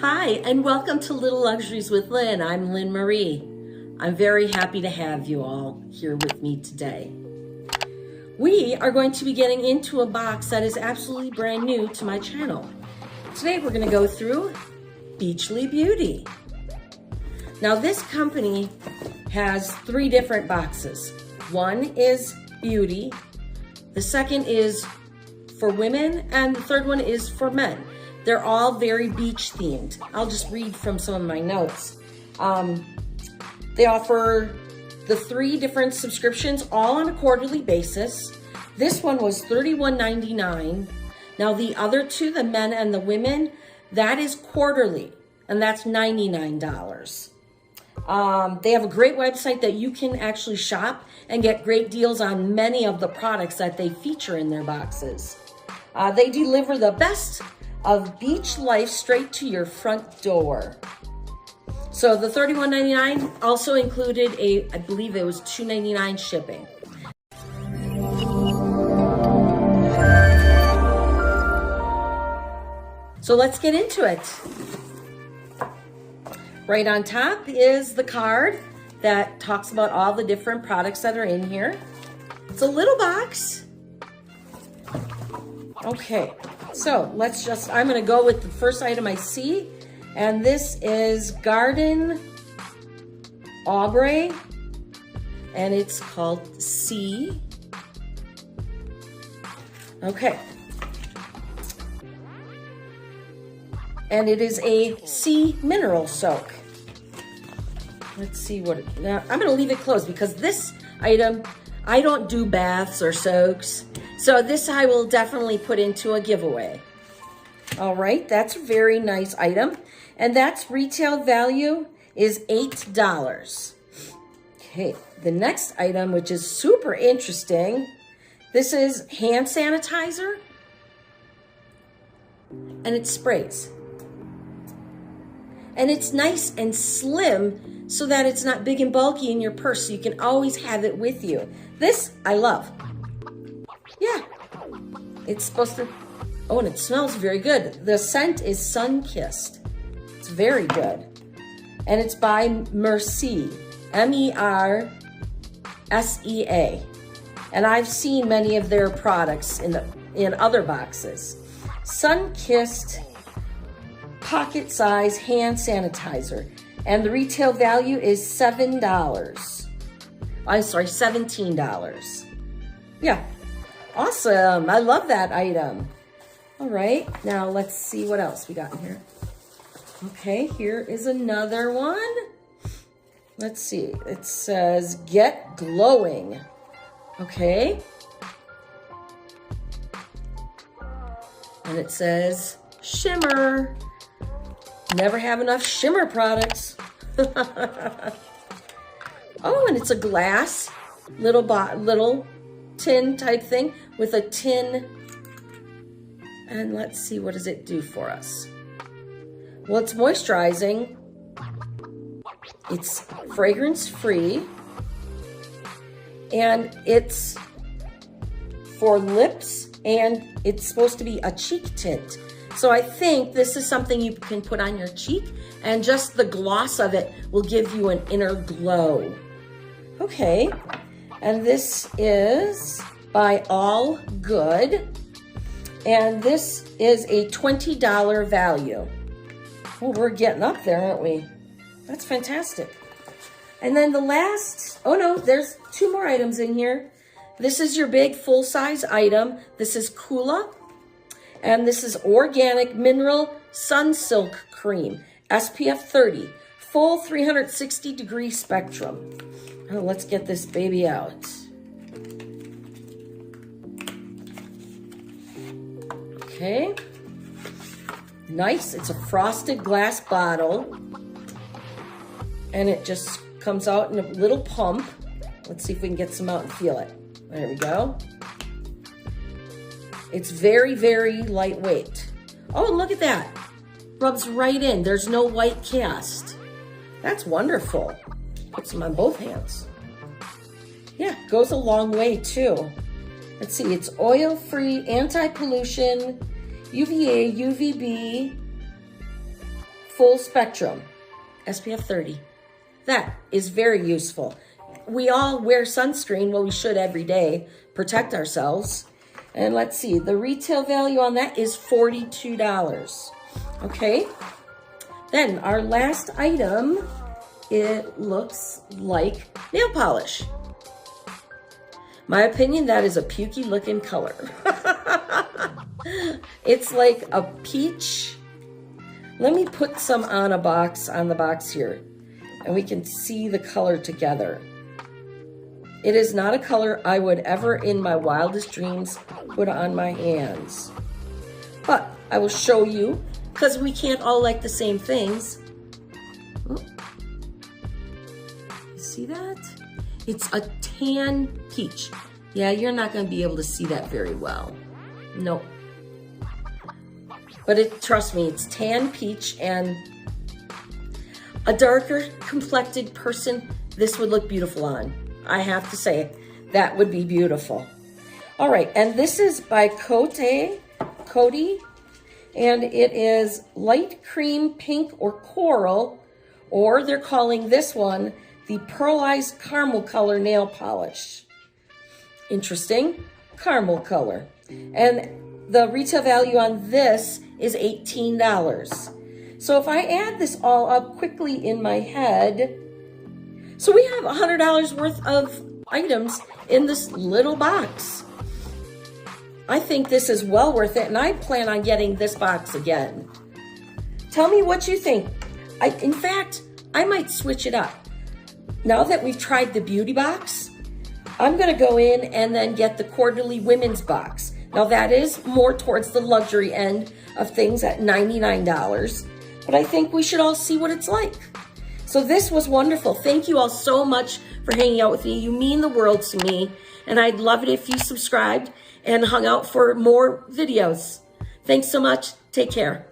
Hi, and welcome to Little Luxuries with Lynn. I'm Lynn Marie. I'm very happy to have you all here with me today. We are going to be getting into a box that is absolutely brand new to my channel. Today we're going to go through Beachly Beauty. Now this company has three different boxes. One is beauty, the second is for women, and the third one is for men. They're all very beach themed. I'll just read from some of my notes. They offer the three different subscriptions all on a quarterly basis. This one was $31.99. Now the other two, the men and the women, that is quarterly, and that's $99. They have a great website that you can actually shop and get great deals on many of the products that they feature in their boxes. They deliver the best of beach life straight to your front door. So the $31.99 also included I believe it was $2.99 shipping. So let's get into it. Right on top is the card that talks about all the different products that are in here. It's a little box. Okay, so I'm gonna go with the first item I see, and this is Garden Ombre, and it's called Sea. Okay. And it is a sea mineral soak. Let's see now I'm gonna leave it closed because this item, I don't do baths or soaks. So this I will definitely put into a giveaway. All right, that's a very nice item. And that's retail value is $8. Okay, the next item, which is super interesting, this is hand sanitizer. And it sprays. And it's nice and slim so that it's not big and bulky in your purse, so you can always have it with you. This I love. Yeah, it's supposed to, oh, and it smells very good. The scent is Sun-Kissed. It's very good. And it's by Mercia, Mersea. And I've seen many of their products in other boxes. Sun-Kissed pocket size hand sanitizer. And the retail value is $17. Yeah. Awesome. I love that item. All right. Now let's see what else we got in here. Okay, here is another one. Let's see. It says Get Glowing. Okay. And it says Shimmer. Never have enough shimmer products. Oh, and it's a glass little tin type thing with a tin. And let's see, what does it do for us? Well, it's moisturizing. It's fragrance free. And it's for lips, and it's supposed to be a cheek tint. So I think this is something you can put on your cheek, and just the gloss of it will give you an inner glow. Okay, and this is by All Good, and this is a $20 value. Well, we're getting up there, aren't we? That's fantastic. And then the last, oh no, there's two more items in here. This is your big full-size item. This is Kula, and this is Organic Mineral Sun Silk Cream, SPF 30, full 360-degree spectrum. Oh, let's get this baby out. Okay. Nice. It's a frosted glass bottle. And it just comes out in a little pump. Let's see if we can get some out and feel it. There we go. It's very, very lightweight. Oh, look at that. Rubs right in. There's no white cast. That's wonderful. Put some on both hands. Yeah, goes a long way too. Let's see, it's oil-free, anti-pollution, UVA, UVB, full spectrum, SPF 30. That is very useful. We all wear sunscreen. Well, we should every day, protect ourselves. And let's see, the retail value on that is $42. Okay. Then our last item, it looks like nail polish. My opinion, that is a pukey looking color. It's like a peach. Let me put some on the box here, and we can see the color together. It is not a color I would ever in my wildest dreams put on my hands. But I will show you, because we can't all like the same things. Oh. You see that? It's a tan peach. Yeah, you're not going to be able to see that very well. Nope. But trust me, it's tan peach, and a darker complected person, this would look beautiful on. I have to say, that would be beautiful. All right, and this is by Coty, and it is light cream pink or coral, or they're calling this one the pearlized caramel color nail polish. Interesting, caramel color. And the retail value on this is $18. So if I add this all up quickly in my head, so we have $100 worth of items in this little box. I think this is well worth it, and I plan on getting this box again. Tell me what you think. In fact, I might switch it up. Now that we've tried the beauty box, I'm gonna go in and then get the quarterly women's box. Now that is more towards the luxury end of things at $99, but I think we should all see what it's like. So this was wonderful. Thank you all so much for hanging out with me. You mean the world to me, and I'd love it if you subscribed and hung out for more videos. Thanks so much. Take care.